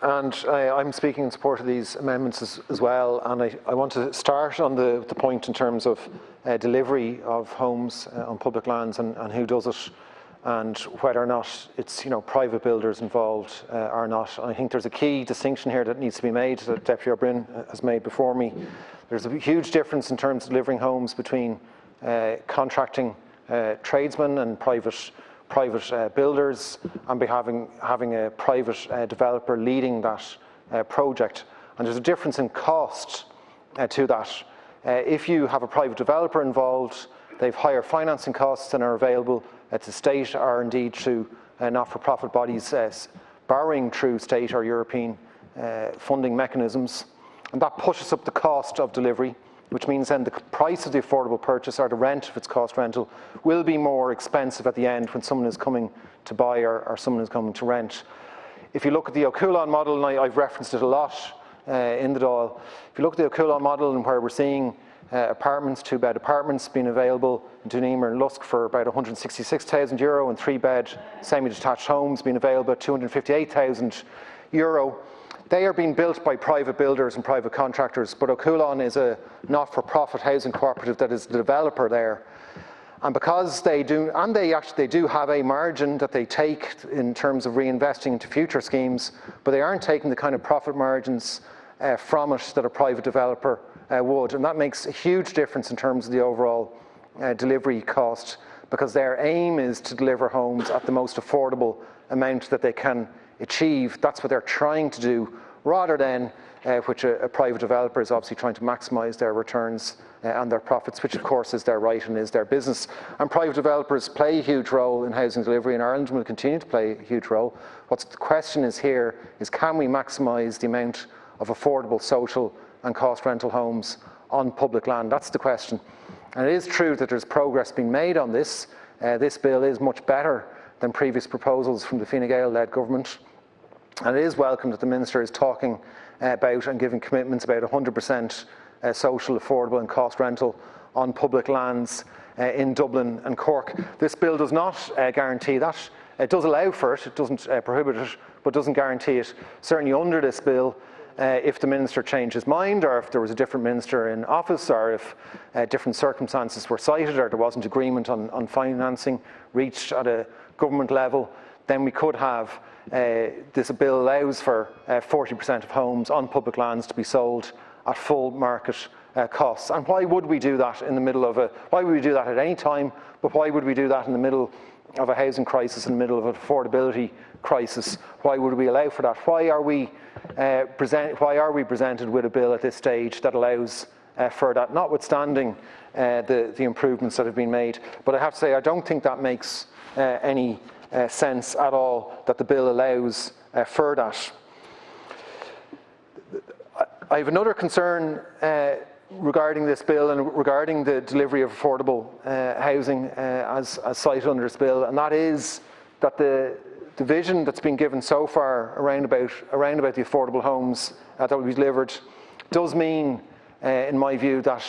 And I'm speaking in support of these amendments as well. And I want to start on the point in terms of delivery of homes on public lands and who does it, and whether or not it's private builders involved or not. And I think there's a key distinction here that needs to be made, that Deputy O'Brien has made before me. There's a huge difference in terms of delivering homes between contracting tradesmen and private builders, and by having a private developer leading that project. And there's a difference in cost to that. If you have a private developer involved, they have higher financing costs than are available to the state, or indeed through not-for-profit bodies borrowing through state or European funding mechanisms. And that pushes up the cost of delivery, which means then the price of the affordable purchase, or the rent if it's cost rental, will be more expensive at the end when someone is coming to buy or someone is coming to rent. If you look at the O'Callaghan model, and I've referenced it a lot in the Dáil, if you look at the O'Callaghan model, and where we're seeing apartments, 2-bed apartments being available in Dunedin and Lusk for about €166,000, and 3-bed semi-detached homes being available at €258,000, they are being built by private builders and private contractors, but O'Callaghan is a not-for-profit housing cooperative that is the developer there. And because they do have a margin that they take in terms of reinvesting into future schemes, but they aren't taking the kind of profit margins from it that a private developer would. And that makes a huge difference in terms of the overall delivery cost, because their aim is to deliver homes at the most affordable amount that they can achieve. That's what they're trying to do, rather than which a private developer is obviously trying to maximise their returns and their profits, which of course is their right and is their business. And private developers play a huge role in housing delivery, and Ireland will continue to play a huge role. What's the question is here is, can we maximise the amount of affordable social and cost rental homes on public land? That's the question. And it is true that there's progress being made on this. This bill is much better than previous proposals from the Fine Gael-led government. And it is welcome that the Minister is talking about and giving commitments about 100% social, affordable and cost rental on public lands in Dublin and Cork. This bill does not guarantee that. It does allow for it, it doesn't prohibit it, but doesn't guarantee it. Certainly under this bill, if the Minister changed his mind, or if there was a different Minister in office, or if different circumstances were cited, or there wasn't agreement on financing reached at a government level, then we could have this bill allows for 40% of homes on public lands to be sold at full market costs. And why would we do that in the middle of why would we do that at any time, but why would we do that in the middle of a housing crisis, in the middle of an affordability crisis? Why would we allow for that? Why are we presented with a bill at this stage that allows for that, notwithstanding the improvements that have been made? But I have to say, I don't think that makes any sense at all, that the bill allows for that. I have another concern regarding this bill and regarding the delivery of affordable housing as cited under this bill, and that is that the vision that's been given so far around about the affordable homes that will be delivered does mean, in my view, that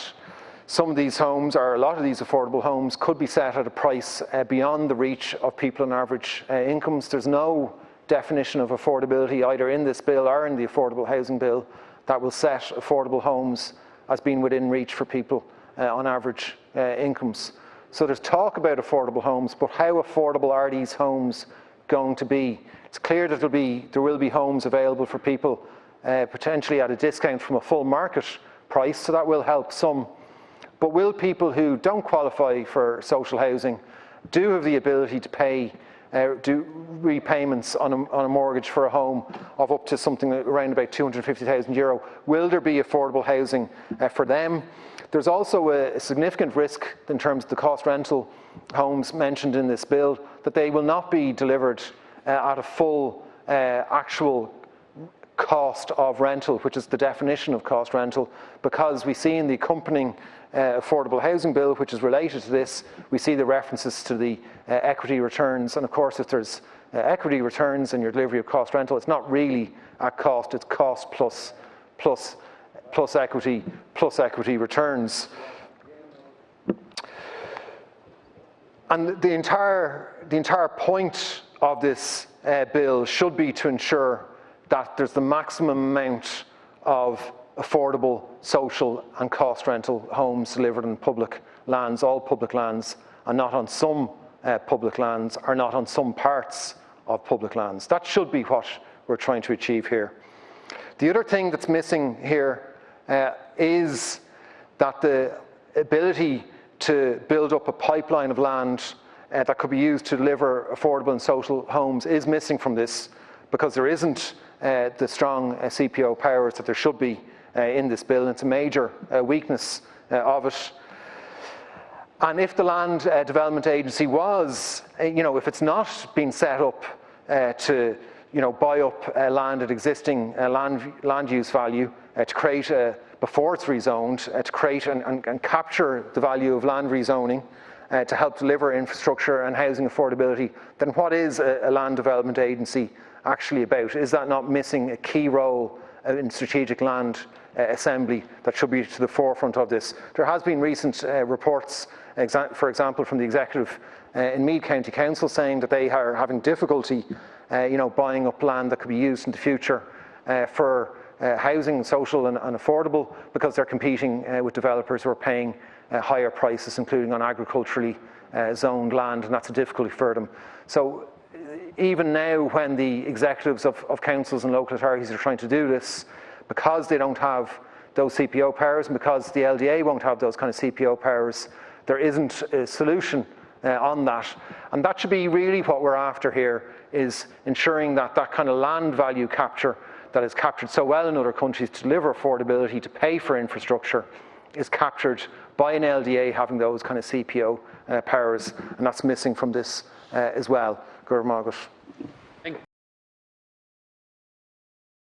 some of these homes, or a lot of these affordable homes, could be set at a price beyond the reach of people on average incomes. There's no definition of affordability either in this bill or in the Affordable Housing Bill that will set affordable homes as being within reach for people on average incomes. So there's talk about affordable homes, but how affordable are these homes going to be? It's clear that there will be homes available for people potentially at a discount from a full market price, so that will help some. But will people who don't qualify for social housing do have the ability to pay do repayments on a mortgage for a home of up to something around about €250,000? Will there be affordable housing for them? There's also a significant risk in terms of the cost rental homes mentioned in this bill, that they will not be delivered at a full actual cost of rental, which is the definition of cost rental, because we see in the accompanying affordable housing bill, which is related to this, we see the references to the equity returns. And of course, if there's equity returns in your delivery of cost rental, it's not really at cost, it's cost plus equity returns. And the entire point of this bill should be to ensure that there's the maximum amount of affordable, social and cost rental homes delivered on public lands, all public lands, and not on some public lands, or not on some parts of public lands. That should be what we're trying to achieve here. The other thing that's missing here is that the ability to build up a pipeline of land that could be used to deliver affordable and social homes is missing from this, because there isn't the strong CPO powers that there should be in this bill. It's a major weakness of it. And if the Land Development Agency was, if it's not been set up to, buy up land at existing land use value, to create, before it's rezoned, to create and capture the value of land rezoning, to help deliver infrastructure and housing affordability, then what is a Land Development Agency actually about? Is that not missing a key role in strategic land assembly that should be to the forefront of this? There has been recent reports, for example, from the executive in Meath County Council, saying that they are having difficulty, buying up land that could be used in the future for housing, social and affordable, because they're competing with developers who are paying higher prices, including on agriculturally zoned land, and that's a difficulty for them. So even now, when the executives of councils and local authorities are trying to do this, because they don't have those CPO powers, and because the LDA won't have those kind of CPO powers, there isn't a solution on that. And that should be really what we're after here, is ensuring that that kind of land value capture that is captured so well in other countries to deliver affordability, to pay for infrastructure, is captured by an LDA having those kind of CPO powers, and that's missing from this as well. Gur Margaret.